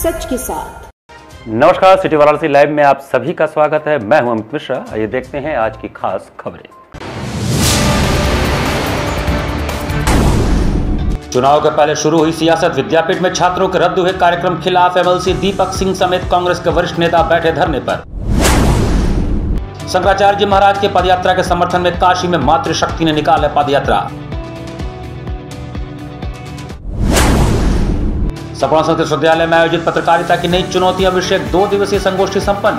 सच के साथ। नमस्कार, सिटी वाराणसी लाइव में आप सभी का स्वागत है। मैं हूं अमित मिश्रा। आइए देखते हैं आज की खास खबरें। चुनाव के पहले शुरू हुई सियासत, विद्यापीठ में छात्रों के रद्द हुए कार्यक्रम खिलाफ एमएलसी दीपक सिंह समेत कांग्रेस के वरिष्ठ नेता बैठे धरने पर। शंकराचार्य जी महाराज के पदयात्रा के समर्थन में काशी में मातृशक्ति ने निकाला पदयात्रा। सपना संस्कृत विश्वविद्यालय में आयोजित पत्रकारिता की नई चुनौतियां विषयक 2 दिवसीय संगोष्ठी संपन्न।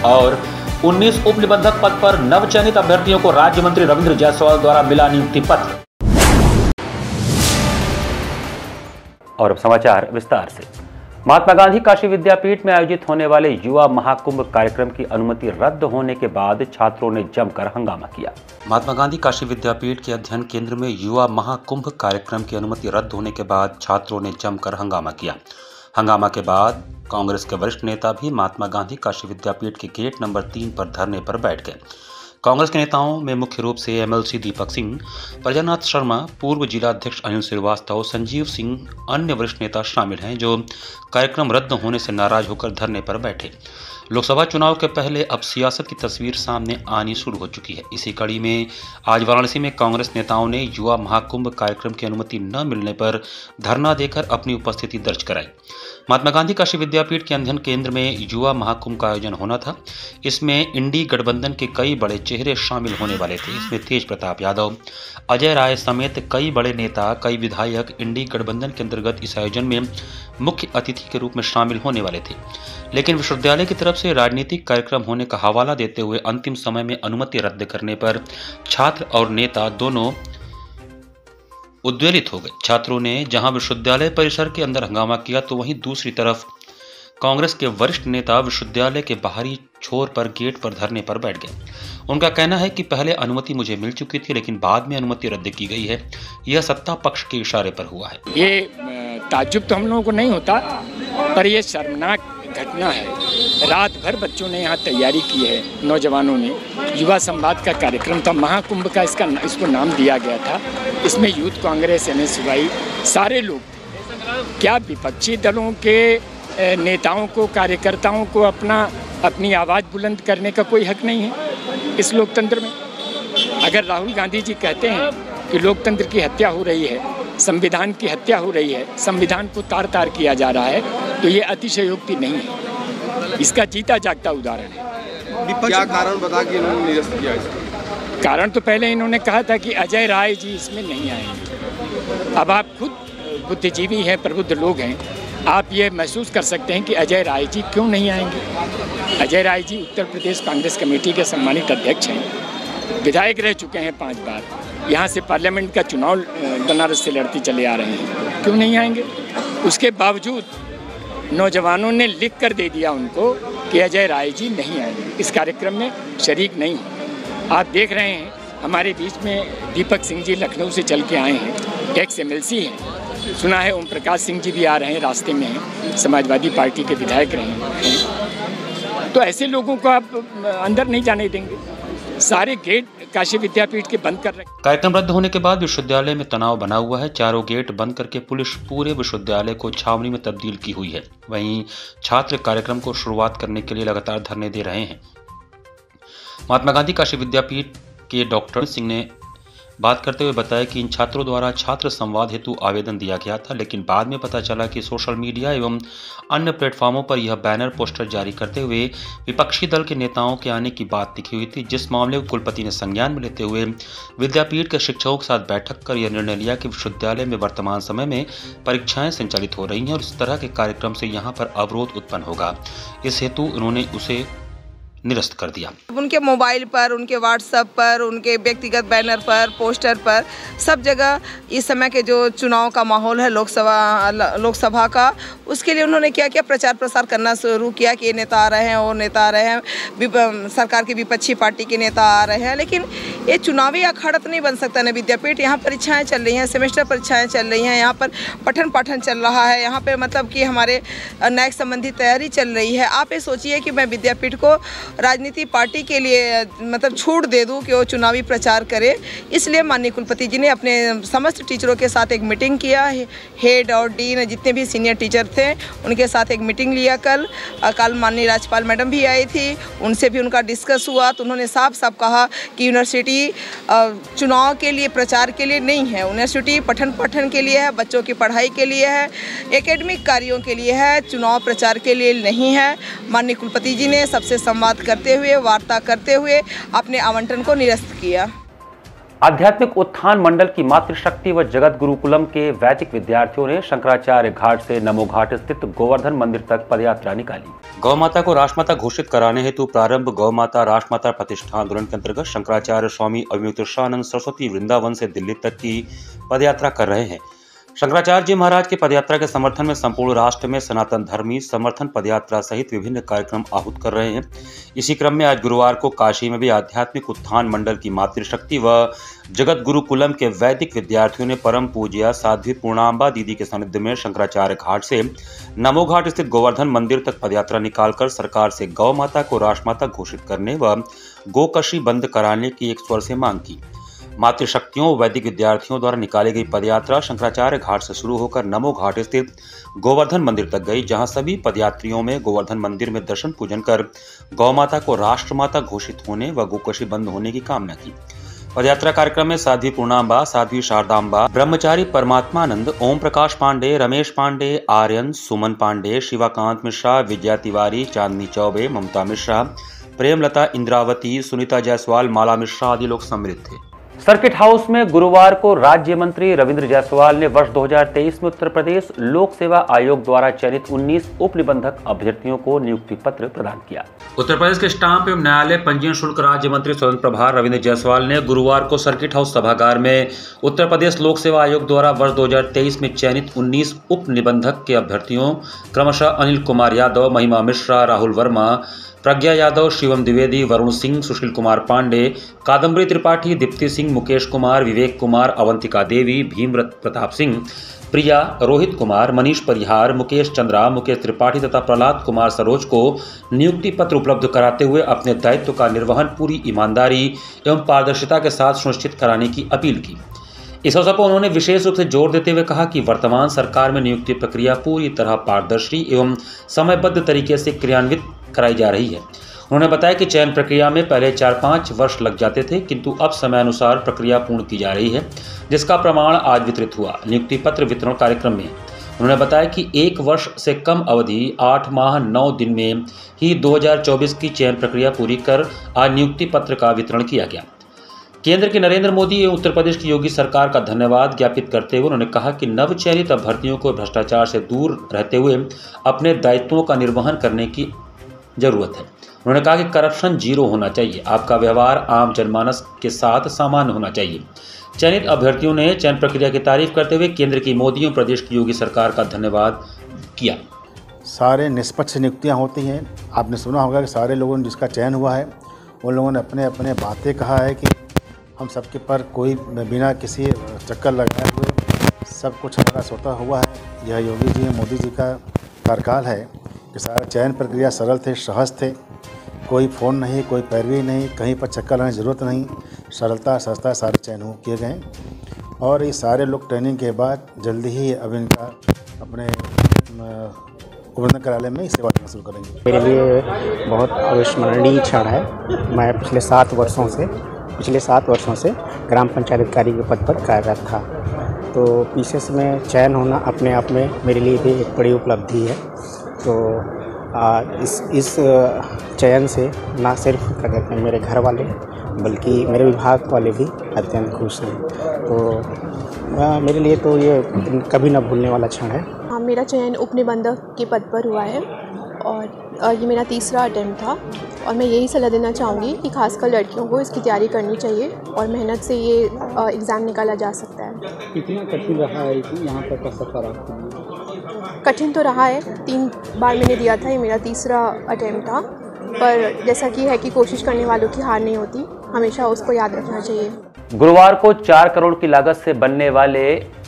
और 19 उप निबंधक पद पर नवचयनित अभ्यर्थियों को राज्य मंत्री रविंद्र जायसवाल द्वारा मिला नियुक्ति पत्र। और अब समाचार विस्तार से। महात्मा गांधी काशी विद्यापीठ में आयोजित होने वाले युवा महाकुंभ कार्यक्रम की अनुमति रद्द होने के बाद छात्रों ने जमकर हंगामा किया। महात्मा गांधी काशी विद्यापीठ के अध्ययन केंद्र में युवा महाकुंभ कार्यक्रम की अनुमति रद्द होने के बाद छात्रों ने जमकर हंगामा किया। हंगामा के बाद कांग्रेस के वरिष्ठ नेता भी महात्मा गांधी काशी विद्यापीठ के गेट नंबर 3 पर धरने पर बैठ गए। कांग्रेस के नेताओं में मुख्य रूप से एमएलसी दीपक सिंह, प्रजानाथ शर्मा, पूर्व जिलाध्यक्ष अनिल श्रीवास्तव, संजीव सिंह, अन्य वरिष्ठ नेता शामिल हैं जो कार्यक्रम रद्द होने से नाराज होकर धरने पर बैठे। लोकसभा चुनाव के पहले अब सियासत की तस्वीर सामने आनी शुरू हो चुकी है। इसी कड़ी में आज वाराणसी में कांग्रेस नेताओं ने युवा महाकुंभ कार्यक्रम की अनुमति न मिलने पर धरना देकर अपनी उपस्थिति दर्ज कराई। महात्मा गांधी काशी विद्यापीठ के अध्ययन केंद्र में युवा महाकुंभ का आयोजन होना था। इसमें इंडी गठबंधन के कई बड़े चेहरे शामिल होने वाले थे। इसमें तेज प्रताप यादव, अजय राय समेत कई बड़े नेता, कई विधायक इंडी गठबंधन के अंतर्गत इस आयोजन में मुख्य अतिथि के रूप में शामिल होने वाले थे। लेकिन विश्वविद्यालय की तरफ से राजनीतिक कार्यक्रम होने का हवाला देते हुए अंतिम समय में अनुमति रद्द करने पर छात्र और नेता दोनों उद्वेलित हो गए। छात्रों ने जहां विश्वविद्यालय परिसर के अंदर हंगामा किया तो वहीं दूसरी तरफ कांग्रेस के वरिष्ठ नेता विश्वविद्यालय के बाहरी छोर पर गेट पर धरने पर बैठ गए। उनका कहना है कि पहले अनुमति मुझे मिल चुकी थी लेकिन बाद में अनुमति रद्द की गई है। यह सत्ता पक्ष के इशारे पर हुआ है। ये ताज्जुब तो हम लोगों को नहीं होता, पर यह शर्मनाक घटना है। रात भर बच्चों ने यहाँ तैयारी की है, नौजवानों ने। युवा संवाद का कार्यक्रम था, महाकुंभ का इसको नाम दिया गया था। इसमें यूथ कांग्रेस, एनएसयूआई, सारे लोग। क्या विपक्षी दलों के नेताओं को, कार्यकर्ताओं को अपनी आवाज़ बुलंद करने का कोई हक नहीं है इस लोकतंत्र में? अगर राहुल गांधी जी कहते हैं कि लोकतंत्र की हत्या हो रही है, संविधान की हत्या हो रही है, संविधान को तार तार किया जा रहा है, तो ये अतिशयोक्ति नहीं है, इसका जीता जागता उदाहरण है। क्या कारण बता कि इन्होंने निरस्त किया इसका? कारण तो पहले इन्होंने कहा था कि अजय राय जी इसमें नहीं आएंगे। अब आप खुद बुद्धिजीवी हैं, प्रबुद्ध लोग हैं, आप ये महसूस कर सकते हैं कि अजय राय जी क्यों नहीं आएंगे। अजय राय जी उत्तर प्रदेश कांग्रेस कमेटी के सम्मानित अध्यक्ष हैं, विधायक रह चुके हैं 5 बार, यहाँ से पार्लियामेंट का चुनाव बनारस से लड़ते चले आ रहे हैं, क्यों नहीं आएंगे? उसके बावजूद नौजवानों ने लिख कर दे दिया उनको कि अजय राय जी नहीं आएंगे, इस कार्यक्रम में शरीक नहीं होंगे। आप देख रहे हैं हमारे बीच में दीपक सिंह जी लखनऊ से चल के आए हैं, एक्स एमएलसी हैं। सुना है ओम प्रकाश सिंह जी भी आ रहे हैं, रास्ते में हैं, समाजवादी पार्टी के विधायक रहे हैं। तो ऐसे लोगों को आप अंदर नहीं जाने देंगे। सारे गेट काशी विद्यापीठ के बंद कर रहे। कार्यक्रम रद्द होने के बाद विश्वविद्यालय में तनाव बना हुआ है। चारों गेट बंद करके पुलिस पूरे विश्वविद्यालय को छावनी में तब्दील की हुई है। वहीं छात्र कार्यक्रम को शुरुआत करने के लिए लगातार धरने दे रहे हैं। महात्मा गांधी काशी विद्यापीठ के डॉक्टर सिंह ने बात करते हुए बताया कि इन छात्रों द्वारा छात्र संवाद हेतु आवेदन दिया गया था, लेकिन बाद में पता चला कि सोशल मीडिया एवं अन्य प्लेटफॉर्मों पर यह बैनर पोस्टर जारी करते हुए विपक्षी दल के नेताओं के आने की बात लिखी हुई थी, जिस मामले को कुलपति ने संज्ञान में लेते हुए विद्यापीठ के शिक्षकों के साथ बैठक कर यह निर्णय लिया कि विश्वविद्यालय में वर्तमान समय में परीक्षाएं संचालित हो रही हैं और इस तरह के कार्यक्रम से यहाँ पर अवरोध उत्पन्न होगा। इस हेतु उन्होंने उसे निरस्त कर दिया। उनके मोबाइल पर, उनके व्हाट्सएप पर, उनके व्यक्तिगत बैनर पर, पोस्टर पर, सब जगह इस समय के जो चुनाव का माहौल है लोकसभा का, उसके लिए उन्होंने क्या क्या प्रचार प्रसार करना शुरू किया कि ये नेता आ रहे हैं, वो नेता आ रहे हैं, सरकार की विपक्षी पार्टी के नेता आ रहे हैं। लेकिन ये चुनावी अखाड़ा तो नहीं बन सकता ना विद्यापीठ। यहाँ परीक्षाएँ चल रही हैं, सेमेस्टर परीक्षाएँ चल रही हैं, यहाँ पर पठन पाठन चल रहा है, यहाँ पर मतलब कि हमारे न्यायिक संबंधी तैयारी चल रही है। आप ये सोचिए कि मैं विद्यापीठ को राजनीति पार्टी के लिए मतलब छूट दे दूं कि वो चुनावी प्रचार करे। इसलिए माननीय कुलपति जी ने अपने समस्त टीचरों के साथ एक मीटिंग किया, हेड और डीन जितने भी सीनियर टीचर थे उनके साथ एक मीटिंग लिया। कल माननीय राज्यपाल मैडम भी आई थी, उनसे भी उनका डिस्कस हुआ। तो उन्होंने साफ साफ कहा कि यूनिवर्सिटी चुनाव के लिए, प्रचार के लिए नहीं है। यूनिवर्सिटी पठन पाठन के लिए है, बच्चों की पढ़ाई के लिए है, एकेडमिक कार्यों के लिए है, चुनाव प्रचार के लिए नहीं है। माननीय कुलपति जी ने सबसे संवाद करते हुए, वार्ता करते हुए अपने आवंटन को निरस्त किया। आध्यात्मिक उत्थान मंडल की मातृशक्ति व जगत गुरुकुलम के वैदिक विद्यार्थियों ने शंकराचार्य घाट से नमो घाट स्थित गोवर्धन मंदिर तक पदयात्रा निकाली। गौ माता को राष्ट्रमाता घोषित कराने हेतु प्रारंभ गौ माता राष्ट्रमाता प्रतिष्ठा आंदोलन के अंतर्गत शंकराचार्य स्वामी अविमुक्तेश्वरानंद सरस्वती वृंदावन से दिल्ली तक की पदयात्रा कर रहे हैं। शंकराचार्य जी महाराज के पदयात्रा के समर्थन में संपूर्ण राष्ट्र में सनातन धर्मी समर्थन पदयात्रा सहित विभिन्न कार्यक्रम आहूत कर रहे हैं। इसी क्रम में आज गुरुवार को काशी में भी आध्यात्मिक उत्थान मंडल की मातृशक्ति व जगत गुरुकुलम के वैदिक विद्यार्थियों ने परम पूज्या साध्वी पूर्णांबा दीदी के सानिध्य में शंकराचार्य घाट से नमो घाट स्थित गोवर्धन मंदिर तक पदयात्रा निकालकर सरकार से गौ माता को राष्ट्रमाता घोषित करने व गोकशी बंद कराने की एक स्वर से मांग की। मातृशक्तियों वैदिक विद्यार्थियों द्वारा निकाली गई पदयात्रा शंकराचार्य घाट से शुरू होकर नमो घाट स्थित गोवर्धन मंदिर तक गई, जहां सभी पदयात्रियों में गोवर्धन मंदिर में दर्शन पूजन कर गौ माता को राष्ट्रमाता घोषित होने व गोकशी बंद होने की कामना की। पदयात्रा कार्यक्रम में साध्वी पूर्णांबा, साध्वी शारदांबा, ब्रह्मचारी परमात्मानंद, ओम प्रकाश पांडे, रमेश पांडे, आर्यन, सुमन पांडे, शिवाकांत मिश्रा, विजया तिवारी, चांदनी चौबे, ममता मिश्रा, प्रेमलता इंद्रावती, सुनीता जायसवाल, माला मिश्रा आदि लोग सम्मिलित थे। सर्किट हाउस में गुरुवार को राज्य मंत्री रविंद्र जायसवाल ने वर्ष 2023 में उत्तर प्रदेश लोक सेवा आयोग द्वारा चयनित 19 उप निबंधक अभ्यर्थियों को नियुक्ति पत्र प्रदान किया। उत्तर प्रदेश के स्टाम्प एवं न्यायालय पंजीयन शुल्क राज्य मंत्री स्वतंत्र प्रभार रविंद्र जायसवाल ने गुरुवार को सर्किट हाउस सभागार में उत्तर प्रदेश लोक सेवा आयोग द्वारा वर्ष 2023 में चयनित 19 उप निबंधक के अभ्यर्थियों क्रमशः अनिल कुमार यादव, महिमा मिश्रा, राहुल वर्मा, प्रज्ञा यादव, शिवम द्विवेदी, वरुण सिंह, सुशील कुमार पांडे, कादम्बरी त्रिपाठी, दीप्ति सिंह, मुकेश कुमार, विवेक कुमार, अवंतिका देवी, भीमव्रत प्रताप सिंह, प्रिया, रोहित कुमार, मनीष परिहार, मुकेश चंद्रा, मुकेश त्रिपाठी तथा प्रहलाद कुमार सरोज को नियुक्ति पत्र उपलब्ध कराते हुए अपने दायित्व का निर्वहन पूरी ईमानदारी एवं पारदर्शिता के साथ सुनिश्चित कराने की अपील की। इस अवसर पर उन्होंने विशेष रूप से जोर देते हुए कहा कि वर्तमान सरकार में नियुक्ति प्रक्रिया पूरी तरह पारदर्शी एवं समयबद्ध तरीके से क्रियान्वित कराई जा रही है। उन्होंने बताया कि चयन प्रक्रिया में पहले 4-5 वर्ष लग जाते थे, किंतु अब समयानुसार प्रक्रिया पूर्ण की जा रही है, जिसका प्रमाण आज वितरित हुआ। नियुक्ति पत्र वितरण कार्यक्रम में उन्होंने बताया कि 1 वर्ष से कम अवधि 8 माह 9 दिन में ही 2024 की चयन प्रक्रिया पूरी कर आज नियुक्ति पत्र का वितरण किया गया। केंद्र की नरेंद्र मोदी एवं उत्तर प्रदेश की योगी सरकार का धन्यवाद ज्ञापित करते हुए उन्होंने कहा कि नवचयनित अभ्यर्थियों को भ्रष्टाचार से दूर रहते हुए अपने दायित्वों का निर्वहन करने की जरूरत है। उन्होंने कहा कि करप्शन जीरो होना चाहिए, आपका व्यवहार आम जनमानस के साथ सामान्य होना चाहिए। चयनित अभ्यर्थियों ने चयन प्रक्रिया की तारीफ करते हुए केंद्र की मोदी एवं प्रदेश की योगी सरकार का धन्यवाद किया। सारे निष्पक्ष नियुक्तियाँ होती हैं। आपने सुना होगा कि सारे लोगों ने जिसका चयन हुआ है उन लोगों ने अपने अपने बातें कहा है कि हम सबके पर कोई बिना किसी चक्कर लगाए हुए सब कुछ हमारा स्वतः हुआ है। यह योगी जी मोदी जी का कार्यकाल है कि सारा चयन प्रक्रिया सरल थे, सहज थे, कोई फ़ोन नहीं, कोई पैरवी नहीं, कहीं पर चक्कर लगाने की ज़रूरत नहीं, सरलता सहजता सारे चयन किए गए और ये सारे लोग ट्रेनिंग के बाद जल्दी ही अब इनका अपने गोवर्धन कार्यालय में सेवा देना शुरू करेंगे। मेरे लिए बहुत अविस्मरणीय क्षण है। मैं पिछले 7 वर्षों से ग्राम पंचायत अधिकारी के पद पर कार्यरत था, तो पीसीएस में चयन होना अपने आप में मेरे लिए भी एक बड़ी उपलब्धि है। तो इस चयन से ना सिर्फ क्या कहते हैं मेरे घर वाले बल्कि मेरे विभाग वाले भी अत्यंत खुश हैं। तो मेरे लिए तो ये कभी ना भूलने वाला क्षण है। हाँ, मेरा चयन उप निबंधक के पद पर हुआ है और ये मेरा तीसरा अटेम्प्ट था और मैं यही सलाह देना चाहूँगी कि खासकर लड़कियों को इसकी तैयारी करनी चाहिए और मेहनत से ये एग्ज़ाम निकाला जा सकता है। कितना कठिन रहा है यहाँ पर का सफ़र आपके लिए? कठिन तो रहा है, 3 बार मैंने दिया था, ये मेरा तीसरा अटेम्प्ट था, पर जैसा कि है कि कोशिश करने वालों की हार नहीं होती, हमेशा उसको याद रखना चाहिए। गुरुवार को 4 करोड़ की लागत से बनने वाले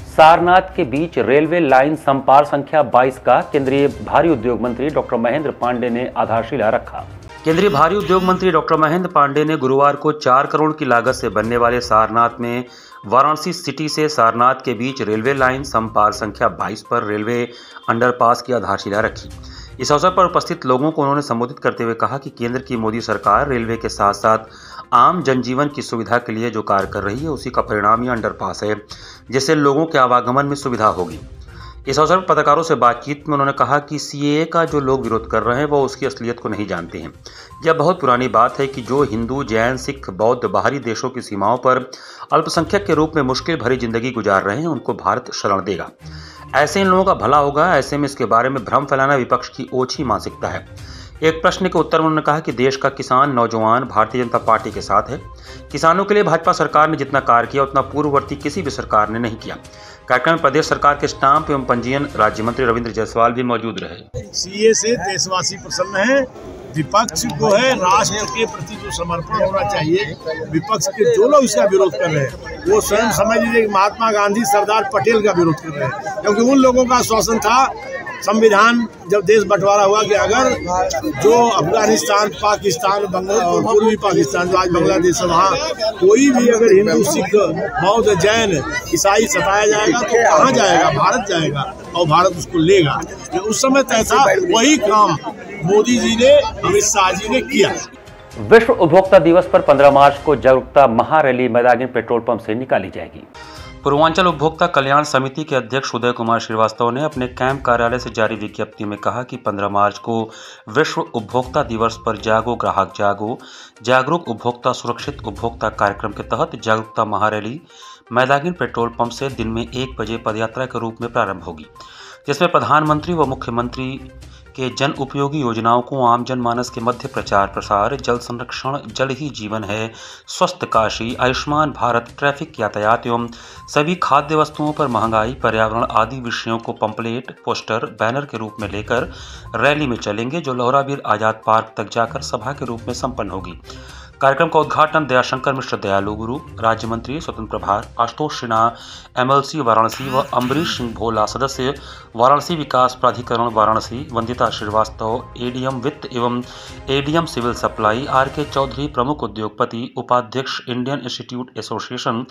सारनाथ के बीच रेलवे लाइन संपार संख्या 22 का केंद्रीय भारी उद्योग मंत्री डॉक्टर महेंद्र पांडे ने आधारशिला रखा। केंद्रीय भारी उद्योग मंत्री डॉक्टर महेंद्र पांडे ने गुरुवार को 4 करोड़ की लागत से बनने वाले सारनाथ में वाराणसी सिटी से सारनाथ के बीच रेलवे लाइन समपार संख्या 22 पर रेलवे अंडरपास की आधारशिला रखी। इस अवसर पर उपस्थित लोगों को उन्होंने संबोधित करते हुए कहा कि केंद्र की मोदी सरकार रेलवे के साथ साथ आम जनजीवन की सुविधा के लिए जो कार्य कर रही है उसी का परिणाम ये अंडरपास है, जिससे लोगों के आवागमन में सुविधा होगी। इस अवसर पर पत्रकारों से बातचीत में उन्होंने कहा कि सीएए का जो लोग विरोध कर रहे हैं वो उसकी असलियत को नहीं जानते हैं। यह बहुत पुरानी बात है कि जो हिंदू, जैन, सिख, बौद्ध बाहरी देशों की सीमाओं पर अल्पसंख्यक के रूप में मुश्किल भरी जिंदगी गुजार रहे हैं उनको भारत शरण देगा। ऐसे इन लोगों का भला होगा। ऐसे में इसके बारे में भ्रम फैलाना विपक्ष की ओछी मानसिकता है। एक प्रश्न के उत्तर में उन्होंने कहा कि देश का किसान नौजवान भारतीय जनता पार्टी के साथ है। किसानों के लिए भाजपा सरकार ने जितना कार्य किया उतना पूर्ववर्ती किसी भी सरकार ने नहीं किया। कार्यक्रम में प्रदेश सरकार के स्टाम्प एवं पंजीयन राज्य मंत्री रविंद्र जायसवाल भी मौजूद रहे। सीए से देशवासी प्रसन्न है। विपक्ष को है राष्ट्र के प्रति जो समर्पण होना चाहिए। विपक्ष के जो लोग इसका विरोध कर रहे हैं वो स्वयं समझ लीजिए महात्मा गांधी, सरदार पटेल का विरोध कर रहे हैं, क्योंकि उन लोगों का आश्वासन था संविधान जब देश बंटवारा हुआ कि अगर जो अफगानिस्तान, पाकिस्तान, पूर्वी पाकिस्तान जो आज बांग्लादेश है वहाँ कोई भी अगर हिंदू, सिख, बौद्ध, जैन, ईसाई सताया जाएगा तो कहाँ जाएगा? भारत जाएगा और भारत उसको लेगा। उस समय ऐसा वही काम मोदी जी ने, अमित शाह जी ने किया। विश्व उपभोक्ता दिवस पर 15 मार्च को जागरूकता महारैली मैदानी पेट्रोल पंप से निकाली जाएगी। पूर्वांचल उपभोक्ता कल्याण समिति के अध्यक्ष उदय कुमार श्रीवास्तव ने अपने कैंप कार्यालय से जारी विज्ञप्ति में कहा कि 15 मार्च को विश्व उपभोक्ता दिवस पर जागो ग्राहक जागो, जागरूक उपभोक्ता सुरक्षित उपभोक्ता कार्यक्रम के तहत जागरूकता महारैली मैदागिन पेट्रोल पंप से दिन में 1 बजे पदयात्रा के रूप में प्रारंभ होगी, जिसमें प्रधानमंत्री व मुख्यमंत्री के जन उपयोगी योजनाओं को आम जनमानस के मध्य प्रचार प्रसार, जल संरक्षण, जल ही जीवन है, स्वस्थ काशी, आयुष्मान भारत, ट्रैफिक यातायात एवं सभी खाद्य वस्तुओं पर महंगाई, पर्यावरण आदि विषयों को पंपलेट, पोस्टर, बैनर के रूप में लेकर रैली में चलेंगे, जो लोहराबीर आजाद पार्क तक जाकर सभा के रूप में संपन्न होगी। कार्यक्रम का उद्घाटन दयाशंकर मिश्र दयालु गुरु, राज्य मंत्री स्वतंत्र प्रभार आशुतोष सिन्हा, एमएलसी वाराणसी व अम्बरीश सिंह भोला, सदस्य वाराणसी विकास प्राधिकरण वाराणसी, वंदिता श्रीवास्तव, एडीएम वित्त एवं ADM civil supply, RK Chaudhary, प्रमुख उद्योगपति, उपाध्यक्ष Indian institute association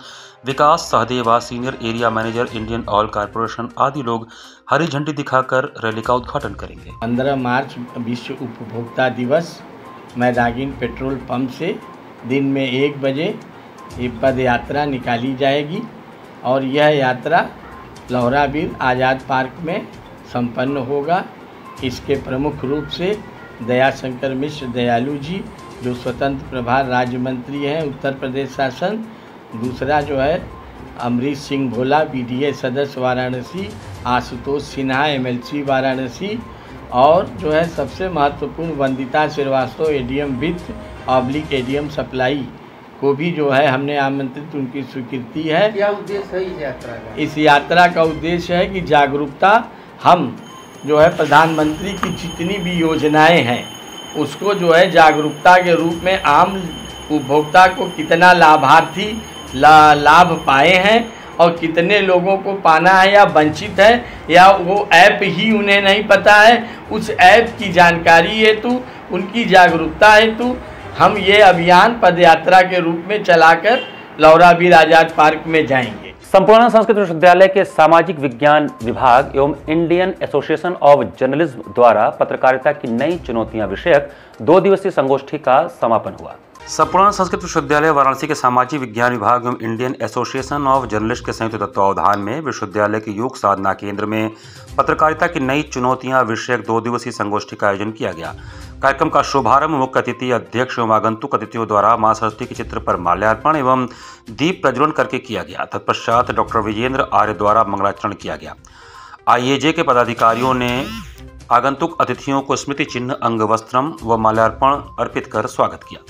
Vikas Sahdeva, senior area manager Indian oil corporation आदि लोग हरी झंडी दिखाकर रैली का उद्घाटन करेंगे। 15 मार्च विश्व उपभोक्ता दिवस मैदागिन पेट्रोल पंप से दिन में 1 बजे ये पद यात्रा निकाली जाएगी और यह यात्रा लोहराबीर आज़ाद पार्क में संपन्न होगा। इसके प्रमुख रूप से दयाशंकर मिश्र दयालु जी जो स्वतंत्र प्रभार राज्य मंत्री हैं उत्तर प्रदेश शासन, दूसरा जो है अम्बरीश सिंह भोला बीडीए सदस्य वाराणसी, आशुतोष सिन्हा एमएलसी वाराणसी और जो है सबसे महत्वपूर्ण वंदिता श्रीवास्तव एडीएम वित्त ऑब्लिक एडीएम सप्लाई को भी जो है हमने आमंत्रित, उनकी स्वीकृति है। क्या उद्देश्य है इस यात्रा का? इस यात्रा का उद्देश्य है कि जागरूकता, हम जो है प्रधानमंत्री की जितनी भी योजनाएं हैं उसको जो है जागरूकता के रूप में आम उपभोक्ता को कितना लाभार्थी लाभ पाए हैं और कितने लोगों को पाना है या वंचित है या वो ऐप ही उन्हें नहीं पता है, उस ऐप की जानकारी हेतु, उनकी जागरूकता हेतु हम ये अभियान पदयात्रा के रूप में चलाकर लोहराबीर आज़ाद पार्क में जाएंगे। संपूर्ण संस्कृत विश्वविद्यालय के सामाजिक विज्ञान विभाग एवं इंडियन एसोसिएशन ऑफ जर्नलिज्म द्वारा पत्रकारिता की नई चुनौतियां विषयक 2 दिवसीय संगोष्ठी का समापन हुआ। संपूर्ण संस्कृत विश्वविद्यालय वाराणसी के सामाजिक विज्ञान विभाग एवं इंडियन एसोसिएशन ऑफ जर्नलिस्ट के संयुक्त तत्वावधान में विश्वविद्यालय के योग साधना केंद्र में पत्रकारिता की नई चुनौतियां विषयक 2 दिवसीय संगोष्ठी का आयोजन किया गया। कार्यक्रम का शुभारंभ मुख्य अतिथि, अध्यक्ष एवं आगंतुक अतिथियों द्वारा मां सरस्वती के चित्र पर माल्यार्पण एवं दीप प्रज्वलन करके किया गया। तत्पश्चात डॉक्टर विजेंद्र आर्य द्वारा मंगलाचरण किया गया। आईएजे के पदाधिकारियों ने आगंतुक अतिथियों को स्मृति चिन्ह, अंग वस्त्रम व माल्यार्पण अर्पित कर स्वागत किया।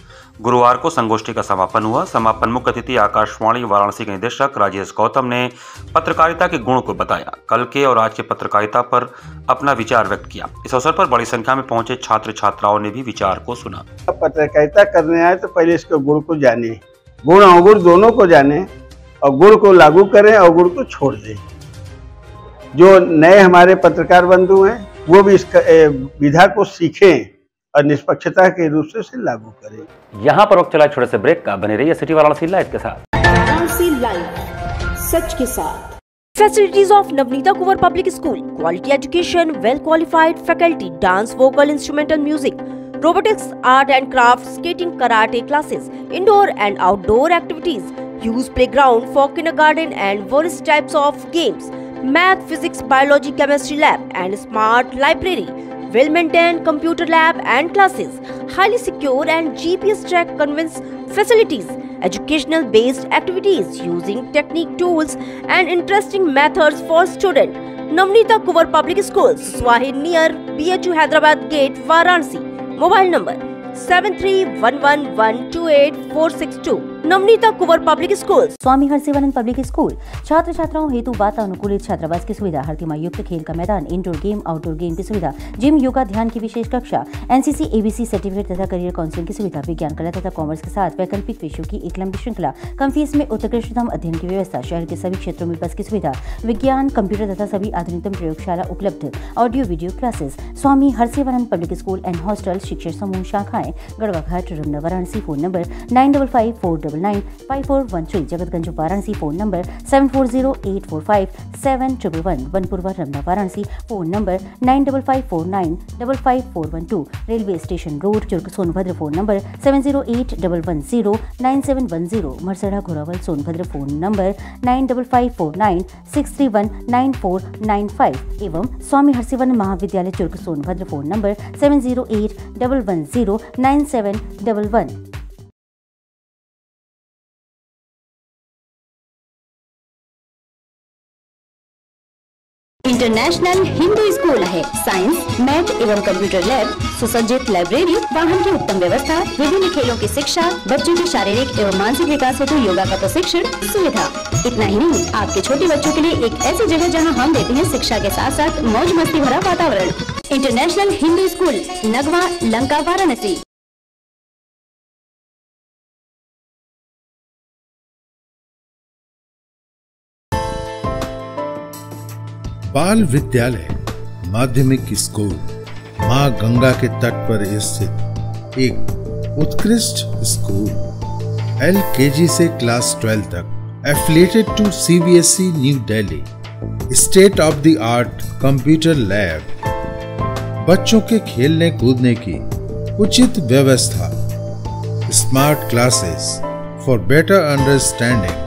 गुरुवार को संगोष्ठी का समापन हुआ। समापन मुख्य अतिथि आकाशवाणी वाराणसी के निदेशक राजेश गौतम ने पत्रकारिता के गुण को बताया, कल के और आज के पत्रकारिता पर अपना विचार व्यक्त किया। इस अवसर पर बड़ी संख्या में पहुंचे छात्र छात्राओं ने भी विचार को सुना। पत्रकारिता करने आए तो पहले इसके गुण को जाने, गुण अवगुण दोनों को जाने और गुण को लागू करें और गुण को छोड़ दें। जो नए हमारे पत्रकार बंधु हैं वो भी इस विधा को सीखें और निष्पक्षता के रूप से लागू करें। यहाँ पर वक्त चला छोटे से ब्रेक का, बने रहिए सिटी वाराणसी लाइव के साथ। वाराणसी लाइव, सच के साथ। Facilities of Navneeta Kuvar Public School, quality education, well qualified faculty, dance, vocal, instrumental music, robotics, art and craft, skating, karate classes, indoor and outdoor activities, use playground for kindergarten and various types of games, math, physics, biology, chemistry lab and smart library, well maintained computer lab and classes, highly secure and GPS track convince facilities, educational based activities using technique tools and interesting methods for students. Navneeta Kuvar Public School, Swahi near BHU Hyderabad Gate, Varanasi. Mobile number 7311128462. Navneeta Kunwar public school. Swami Harsivanand public school छात्र छात्राओं हेतु वातानुकूलित छात्रावास की सुविधा, हर युक्त खेल का मैदान, इंडोर गेम, आउटडोर गेम की सुविधा, जिम, योगा, ध्यान की विशेष कक्षा, एनसीसी, एबीसी सर्टिफिकेट तथा करियर काउंसलिंग की सुविधा, विज्ञान, कला तथा कॉमर्स के साथ वैकल्पिक विषयों की एक लंबी श्रृंखला, कम फीस में उत्कृष्टतम अध्ययन की व्यवस्था, शहर के सभी क्षेत्रों में बस की सुविधा, विज्ञान, कंप्यूटर तथा सभी आधुनिकतम प्रयोगशाला उपलब्ध, audio video classes. Swami Harsivanand public school and hostel, शिक्षण समूह, शाखाएं Garhwa Ghat, Ramna, Varanasi. Phone number 9554995413, Jagatganj Varanasi. Phone number 7408457111, Vanpurwa, Ramna, Varanasi. Phone number 9554955412, railway station road, Churk, Sonbhadra. Phone number 7081109710, Marsada, Ghorawal, Sonbhadra. Phone number 954963199495 एवं Swami Harsivanand Mahavidyalaya, Churk, Sonbhadra. Phone number 7081109711। International Hindu school है। साइंस, मैथ एवं कंप्यूटर लैब, सुसज्जित लाइब्रेरी, वाहन की उत्तम व्यवस्था, विभिन्न खेलों की शिक्षा, बच्चों के शारीरिक एवं मानसिक विकास हेतु योगा का प्रशिक्षण सुविधा। इतना ही नहीं, आपके छोटे बच्चों के लिए एक ऐसी जगह जहां हम देते हैं शिक्षा के साथ साथ मौज मस्ती भरा वातावरण। International Hindu school, Nagwa, Lanka, Varanasi. बाल विद्यालय माध्यमिक स्कूल मां गंगा के तट पर स्थित एक उत्कृष्ट स्कूल, LKG से क्लास 12 तक, affiliated to CBSE new Delhi, state of the art computer lab, बच्चों के खेलने कूदने की उचित व्यवस्था, smart classes for better understanding,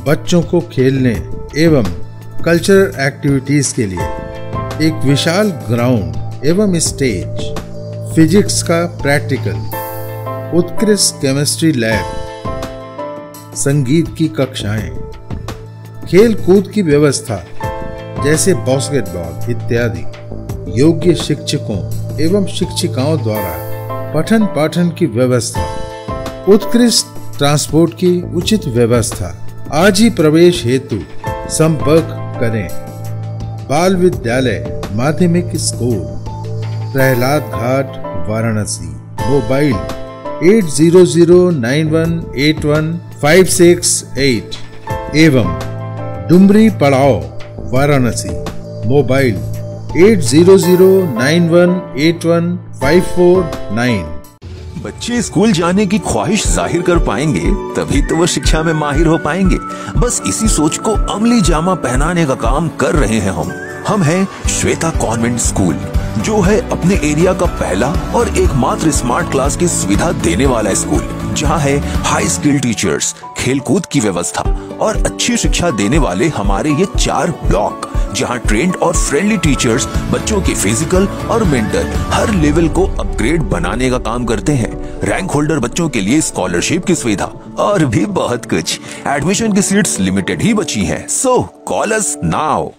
बच्चों को खेलने एवं कल्चरल एक्टिविटीज के लिए एक विशाल ग्राउंड एवं स्टेज, फिजिक्स का प्रैक्टिकल, उत्कृष्ट केमिस्ट्री लैब, संगीत की कक्षाएं, खेल कूद की व्यवस्था जैसे बास्केटबॉल इत्यादि, योग्य शिक्षकों एवं शिक्षिकाओं द्वारा पठन पाठन की व्यवस्था, उत्कृष्ट ट्रांसपोर्ट की उचित व्यवस्था। आज ही प्रवेश हेतु संपर्क करें। बाल विद्यालय माध्यमिक स्कूल, प्रहलाद घाट, वाराणसी। मोबाइल 8009181568 एवं डुमरी पड़ाव, वाराणसी। मोबाइल 8009181549। बच्चे स्कूल जाने की ख्वाहिश जाहिर कर पाएंगे तभी तो वो शिक्षा में माहिर हो पाएंगे। बस इसी सोच को अमली जामा पहनाने का काम कर रहे हैं हम हैं श्वेता कॉन्वेंट स्कूल, जो है अपने एरिया का पहला और एकमात्र स्मार्ट क्लास की सुविधा देने वाला स्कूल, जहां है हाई स्किल टीचर्स, खेलकूद की व्यवस्था और अच्छी शिक्षा देने वाले हमारे ये 4 ब्लॉक, जहां ट्रेंड और फ्रेंडली टीचर्स बच्चों के फिजिकल और मेंटल हर लेवल को अपग्रेड बनाने का काम करते हैं। रैंक होल्डर बच्चों के लिए स्कॉलरशिप की सुविधा और भी बहुत कुछ। एडमिशन की सीट्स लिमिटेड ही बची हैं, सो कॉल अस नाउ।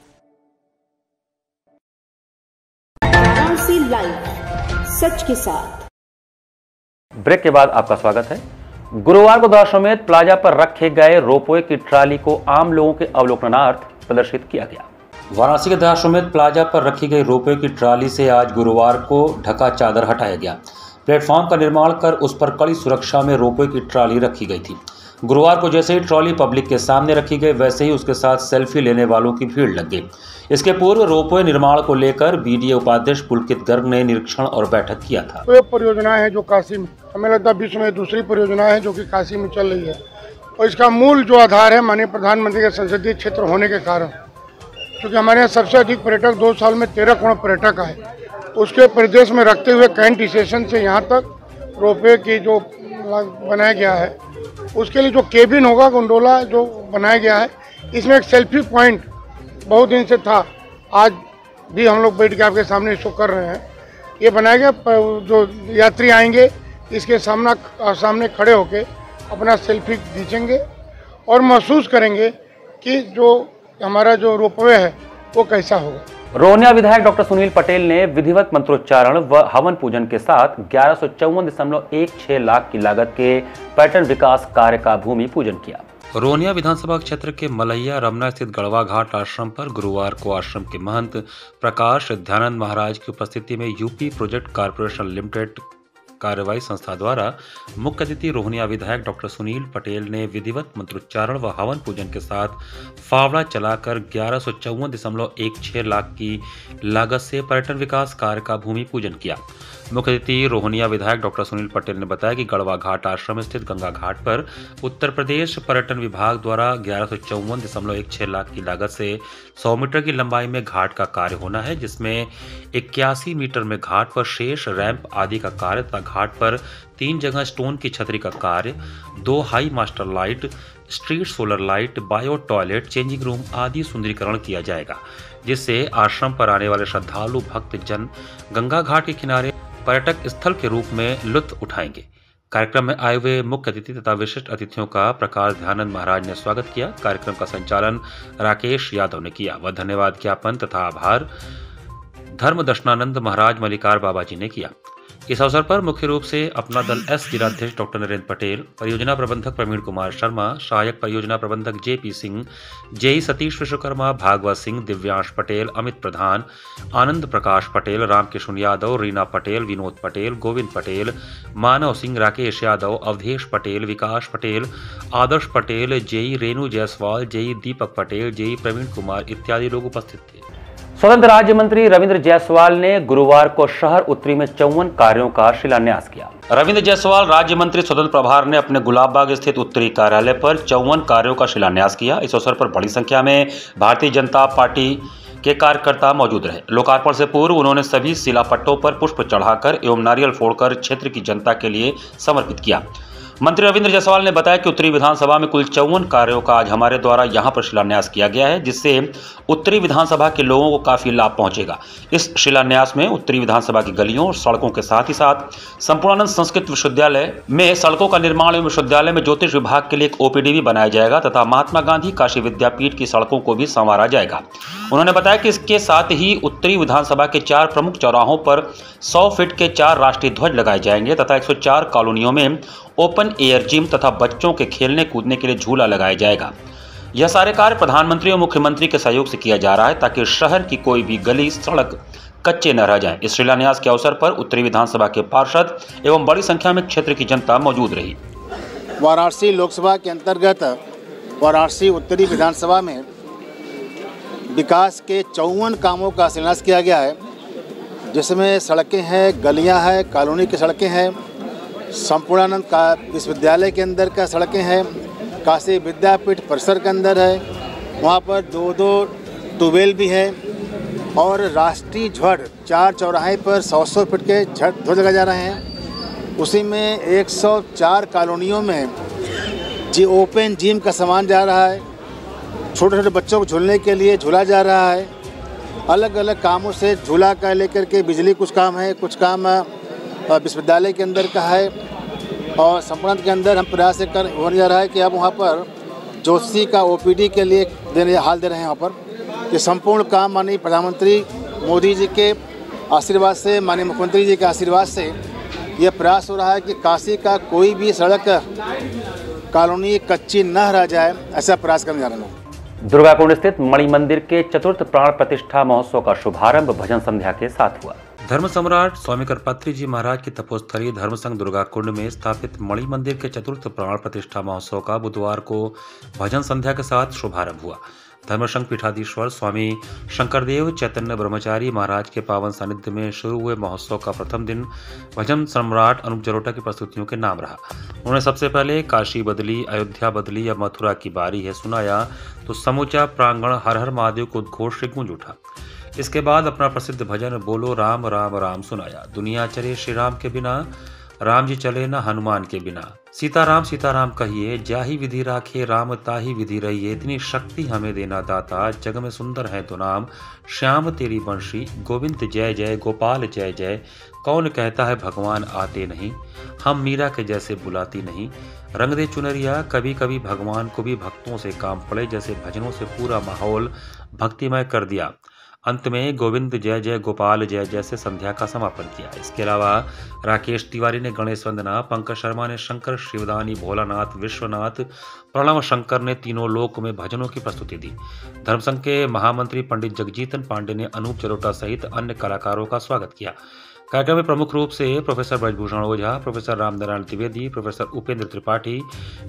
सच के साथ। ब्रेक के बाद आपका स्वागत है। गुरुवार को दशाश्वमेध प्लाजा पर रखे गए रोपवे की ट्राली को आम लोगों के अवलोकनार्थ प्रदर्शित किया गया। वाराणसी के दशाश्वमेध प्लाजा पर रखी गई रोपवे की ट्राली से आज गुरुवार को ढका चादर हटाया गया। प्लेटफॉर्म का निर्माण कर उस पर कड़ी सुरक्षा में रोपवे की ट्राली रखी गई थी, गुरुवार को जैसे ही ट्रॉली पब्लिक के सामने रखी गई, वैसे ही उसके साथ सेल्फी लेने वालों की भीड़ लग गई। इसके पूर्व रोपवे निर्माण को लेकर बीडीए उपाध्यक्ष पुलकित गर्ग ने निरीक्षण और बैठक किया था। ये परियोजना है जो काशी में, हमें लगता है विश्व में दूसरी परियोजना है जो कि काशी में चल रही है, और इसका मूल जो आधार है माननीय प्रधानमंत्री के संसदीय क्षेत्र होने के कारण, क्योंकि हमारे यहाँ सबसे अधिक पर्यटक 2 साल में 13 करोड़ पर्यटक आए, उसके परिदेश में रखते हुए कैंट स्टेशन से यहाँ तक रोपवे की जो बनाया गया है, उसके लिए जो केबिन होगा, गोंडोला जो बनाया गया है, इसमें एक सेल्फी पॉइंट बहुत दिन से था, आज भी हम लोग बैठ के आपके सामने इसको कर रहे हैं। ये बनाया गया, जो यात्री आएंगे इसके सामने खड़े होके अपना सेल्फी खींचेंगे और महसूस करेंगे कि जो हमारा जो रोपवे है वो कैसा होगा। रोहनिया विधायक डॉक्टर सुनील पटेल ने विधिवत मंत्रोच्चारण व हवन पूजन के साथ 1154.16 लाख की लागत के पर्यटन विकास कार्य का भूमि पूजन किया। रोहनिया विधानसभा क्षेत्र के मलैया रमना स्थित गढ़वा घाट आश्रम पर गुरुवार को आश्रम के महंत प्रकाश ध्यानंद महाराज की उपस्थिति में यूपी प्रोजेक्ट कॉर्पोरेशन लिमिटेड कार्यवाही संस्था द्वारा मुख्य अतिथि रोहनिया विधायक डॉक्टर सुनील पटेल ने विधिवत मंत्रोच्चारण व हवन पूजन के साथ फावड़ा चलाकर 1154.16 लाख की लागत से पर्यटन विकास कार्य का भूमि पूजन किया। मुख्य अतिथि रोहनिया विधायक डॉक्टर सुनील पटेल ने बताया कि गढ़वा घाट आश्रम स्थित गंगा घाट पर उत्तर प्रदेश पर्यटन विभाग द्वारा 1154.16 लाख की लागत से 100 मीटर की लंबाई में घाट का कार्य होना है, जिसमें 81 मीटर में घाट व शेष रैंप आदि का कार्य तथा घाट पर 3 जगह स्टोन की छतरी का कार्य, 2 high master light, street solar light, bio toilet, changing room आदि सुंदरीकरण किया जाएगा, जिससे आश्रम पर आने वाले श्रद्धालु भक्त जन गंगा घाट के किनारे पर्यटक स्थल के रूप में लुत्फ उठाएंगे। कार्यक्रम में आए हुए मुख्य अतिथि तथा विशिष्ट अतिथियों का प्रकाश ध्यानंद महाराज ने स्वागत किया। कार्यक्रम का संचालन राकेश यादव ने किया व धन्यवाद ज्ञापन तथा आभार धर्म दर्शनानंद महाराज मल्लिकार बाबा जी ने किया। इस अवसर पर मुख्य रूप से अपना दल एस जिलाध्यक्ष डॉक्टर नरेंद्र पटेल, परियोजना प्रबंधक प्रवीण कुमार शर्मा, सहायक परियोजना प्रबंधक जेपी सिंह, जेई सतीश विश्वकर्मा, भागवत सिंह, दिव्यांश पटेल, अमित प्रधान, आनंद प्रकाश पटेल, रामकिशुन यादव, रीना पटेल, विनोद पटेल, गोविंद पटेल, मानव सिंह, राकेश यादव, अवधेश पटेल, विकास पटेल, आदर्श Patel, JEE Renu Jaiswal, JEE Deepak Patel, JEE Praveen Kumar इत्यादि लोग उपस्थित थे। स्वतंत्र राज्य मंत्री रविंद्र जायसवाल ने गुरुवार को शहर उत्तरी में 54 कार्यों का शिलान्यास किया। रविंद्र जायसवाल राज्य मंत्री स्वतंत्र प्रभार ने अपने गुलाबबाग स्थित उत्तरी कार्यालय पर 54 कार्यों का शिलान्यास किया। इस अवसर पर बड़ी संख्या में भारतीय जनता पार्टी के कार्यकर्ता मौजूद रहे। लोकार्पण से पूर्व उन्होंने सभी शिलापट्टों पर पुष्प चढ़ाकर एवं नारियल फोड़कर क्षेत्र की जनता के लिए समर्पित किया। मंत्री रविंद्र जायसवाल ने बताया कि उत्तरी विधानसभा में कुल 54 कार्यों का आज हमारे द्वारा यहां पर शिलान्यास किया गया है, जिससे उत्तरी विधानसभा के लोगों को काफी लाभ पहुंचेगा। इस शिलान्यास में उत्तरी विधानसभा की गलियों और सड़कों के साथ ही साथ संपूर्णानंद संस्कृत विश्वविद्यालय में सड़कों का निर्माण एवं विश्वविद्यालय में ज्योतिष विभाग के लिए एक ओपीडी भी बनाया जाएगा तथा महात्मा गांधी काशी विद्यापीठ की सड़कों को भी संवारा जाएगा। उन्होंने बताया कि इसके साथ ही उत्तरी विधानसभा के 4 प्रमुख चौराहों पर 100 फीट के 4 राष्ट्रीय ध्वज लगाए जाएंगे तथा 104 कॉलोनियों में ओपन एयर जिम तथा बच्चों के खेलने कूदने के लिए झूला लगाया जाएगा। यह सारे कार्य प्रधानमंत्री और मुख्यमंत्री के सहयोग से किया जा रहा है ताकि शहर की कोई भी गली सड़क कच्चे न रह जाएं। इस शिलान्यास के अवसर पर उत्तरी विधानसभा के पार्षद एवं बड़ी संख्या में क्षेत्र की जनता मौजूद रही। वाराणसी लोकसभा के अंतर्गत वाराणसी उत्तरी विधानसभा में विकास के 54 कामों का शिलान्यास किया गया है, जिसमें सड़कें हैं, गलियां हैं, कॉलोनी की सड़कें हैं, संपूर्णानंद का विश्वविद्यालय के अंदर का सड़कें हैं, काशी विद्यापीठ परिसर के अंदर है, वहाँ पर 2-2 ट्यूबवेल भी हैं और राष्ट्रीय ध्वज 4 चौराहे पर 100 फीट के ध्वज लगाए जा रहे हैं। उसी में 104 कॉलोनियों में जी ओपन जिम का सामान जा रहा है, छोटे छोटे बच्चों को झूलने के लिए झूला जा रहा है। अलग अलग कामों से झूला का लेकर के बिजली कुछ काम है, कुछ काम विश्वविद्यालय के अंदर का है और संपूर्ण के अंदर हम प्रयास कर होने जा रहा है कि अब वहाँ पर ज्योतिषी का ओपीडी के लिए हाल दे रहे हैं। वहाँ पर ये संपूर्ण काम माननीय प्रधानमंत्री मोदी जी के आशीर्वाद से, माननीय मुख्यमंत्री जी के आशीर्वाद से ये प्रयास हो रहा है कि काशी का कोई भी सड़क कॉलोनी कच्ची न रह जाए, ऐसा प्रयास करने जा रहे हैं। दुर्गाकुंड स्थित मणि मंदिर के चतुर्थ प्राण प्रतिष्ठा महोत्सव का शुभारंभ भजन संध्या के साथ हुआ। धर्म सम्राट स्वामी करपत्री जी महाराज की तपोस्थली धर्मसंघ दुर्गाकुंड में स्थापित मणि मंदिर के चतुर्थ प्राण प्रतिष्ठा महोत्सव का बुधवार को भजन संध्या के साथ शुभारंभ हुआ। धर्मसंघ पीठाधीश्वर स्वामी शंकरदेव चैतन्य ब्रह्मचारी महाराज के पावन सानिध्य में शुरू हुए महोत्सव का प्रथम दिन भजन सम्राट अनूप जलोटा की प्रस्तुतियों के नाम रहा। उन्होंने सबसे पहले काशी बदली, अयोध्या बदली या मथुरा की बारी है सुनाया तो समूचा प्रांगण हर हर महादेव को उद्घोष से गूंज उठा। इसके बाद अपना प्रसिद्ध भजन बोलो राम राम राम सुनाया। दुनिया चले श्री राम के बिना, राम जी चले न हनुमान के बिना। सीताराम कहिए, जाही विधि राखे राम ताही विधि रहिए। इतनी शक्ति हमें देना दाता, जग में सुंदर है तो नाम। श्याम तेरी बंशी, गोविंद जय जय, गोपाल जय जय। कौन कहता है भगवान आते नहीं, हम मीरा के जैसे बुलाती नहीं। रंग दे चुनरिया, कभी कभी भगवान को भी भक्तों से काम पड़े, जैसे भजनों से पूरा माहौल भक्तिमय कर दिया। अंत में गोविंद जय जय, गोपाल जय जय से संध्या का समापन किया। इसके अलावा राकेश तिवारी ने गणेश वंदना, पंकज शर्मा ने शंकर शिवदानी, भोलानाथ, विश्वनाथ, प्रणव शंकर ने तीनों लोक में भजनों की प्रस्तुति दी। धर्मसंघ के महामंत्री पंडित जगजीतन पांडे ने अनूप जलोटा सहित अन्य कलाकारों का स्वागत किया। कार्यक्रम में प्रमुख रूप से professor Brajbhushan Ojha, professor Ramnarayan Dwivedi, professor Upendra Tripathi,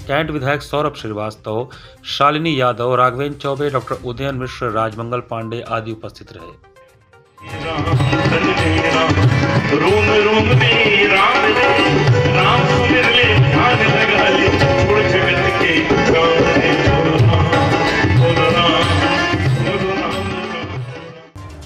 cantt विधायक सौरभ श्रीवास्तव, शालिनी यादव, राघवेंद्र चौबे, डॉक्टर उदयन मिश्र, राजमंगल पांडे आदि उपस्थित रहे।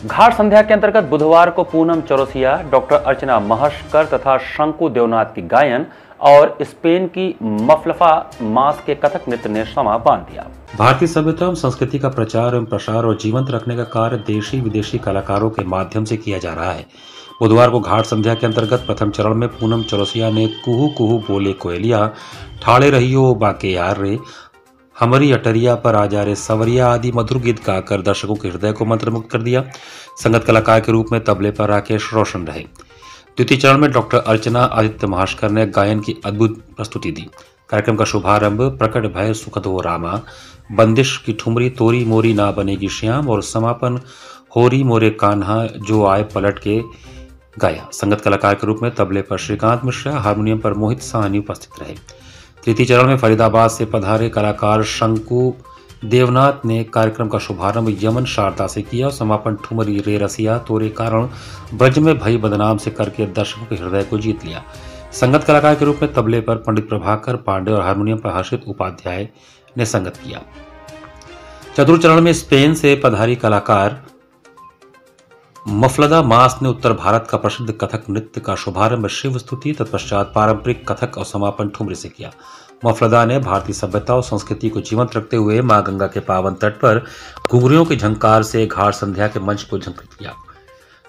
घाट संध्या के अंतर्गत बुधवार को पूनम चौरसिया, डॉक्टर अर्चना महर्षकर तथा शंकु देवनाथ की गायन और स्पेन की मफलफा मास के कथक नृत्य ने समा बांध दिया। भारतीय सभ्यता एवं संस्कृति का प्रचार एवं प्रसार और जीवंत रखने का कार्य देशी विदेशी कलाकारों के माध्यम से किया जा रहा है। बुधवार को घाट संध्या के अंतर्गत प्रथम चरण में पूनम चौरसिया ने कुहू कुहू बोले कोयलिया, ठाड़े रहियो बाके यार रे, हमारी अटरिया पर आ जा रे सवरिया आदि मधुर गीत गाकर दर्शकों के हृदय को मंत्रमुग्ध कर दिया। संगत कलाकार के रूप में तबले पर राकेश रोशन रहे। द्वितीय चरण में डॉक्टर अर्चना आदित्य महर्षकर ने गायन की अद्भुत प्रस्तुति दी। कार्यक्रम का शुभारंभ प्रकट भय सुखद हो रामा, बंदिश की ठुमरी तोरी मोरी ना बनेगी श्याम और समापन होरी मोरे कान्हा जो आए पलट के गाया। संगत कलाकार के रूप में तबले पर श्रीकांत मिश्रा, हारमोनियम पर मोहित साहनी उपस्थित रहे। तृतीय चरण में फरीदाबाद से पधारे कलाकार शंकु देवनाथ ने कार्यक्रम का शुभारंभ यमन शारदा से किया और समापन ठुमरी रे रसिया तोरे कारण ब्रज में भई बदनाम से करके दर्शकों के हृदय को जीत लिया। संगत कलाकार के रूप में तबले पर पंडित प्रभाकर पांडे और हारमोनियम पर हर्षित उपाध्याय ने संगत किया। चतुर्थ चरण में स्पेन से पधारी कलाकार मफलदा मास ने उत्तर भारत का प्रसिद्ध कथक नृत्य का शुभारंभ शिव स्तुति तत्पश्चात पारंपरिक कथक और समापन ठुमरी से किया। मफलदा ने भारतीय सभ्यता और संस्कृति को जीवंत रखते हुए मां गंगा के पावन तट पर घुघरियों की झंकार से घाट संध्या के मंच को झंकृत किया।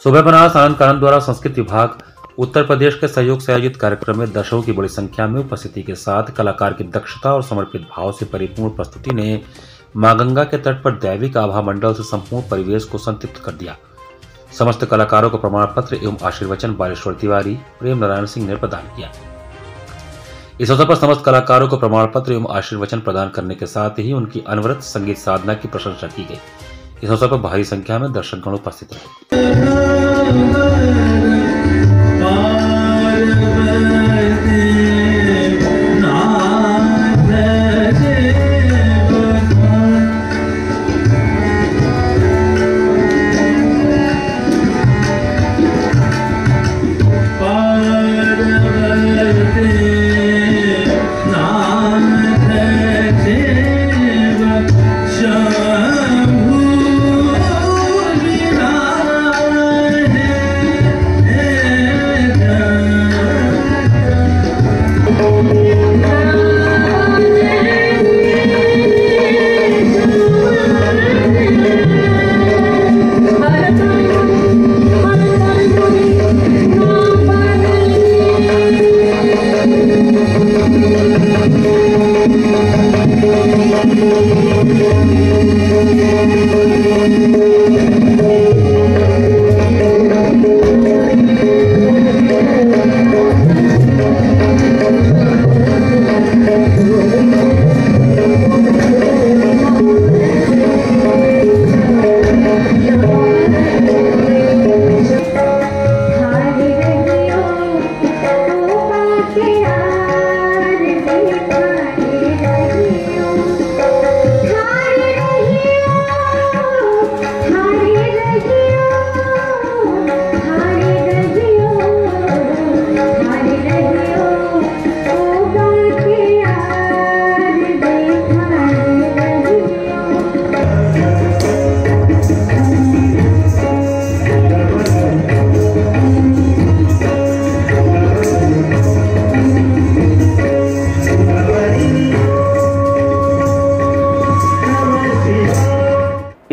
सुबह बनास आनंद कानन द्वारा संस्कृत विभाग उत्तर प्रदेश के सहयोग से आयोजित कार्यक्रम में दर्शकों की बड़ी संख्या में उपस्थिति के साथ कलाकार की दक्षता और समर्पित भाव से परिपूर्ण प्रस्तुति ने मां गंगा के तट पर दैविक आभा मंडल से संपूर्ण परिवेश को संतृप्त कर दिया। समस्त कलाकारों को प्रमाण पत्र एवं आशीर्वचन बालेश्वर तिवारी, प्रेम नारायण सिंह ने प्रदान किया। इस अवसर पर समस्त कलाकारों को प्रमाण पत्र एवं आशीर्वचन प्रदान करने के साथ ही उनकी अनवरत संगीत साधना की प्रशंसा की गई। इस अवसर पर भारी संख्या में दर्शकगण उपस्थित रहे।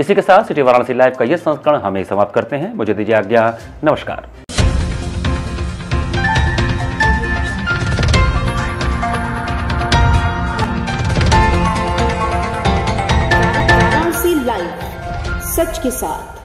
इसी के साथ सिटी वाराणसी लाइव का यह संस्करण हमें समाप्त करते हैं। मुझे दीजिए आज्ञा। नमस्कार। वाराणसी लाइव, सच के साथ।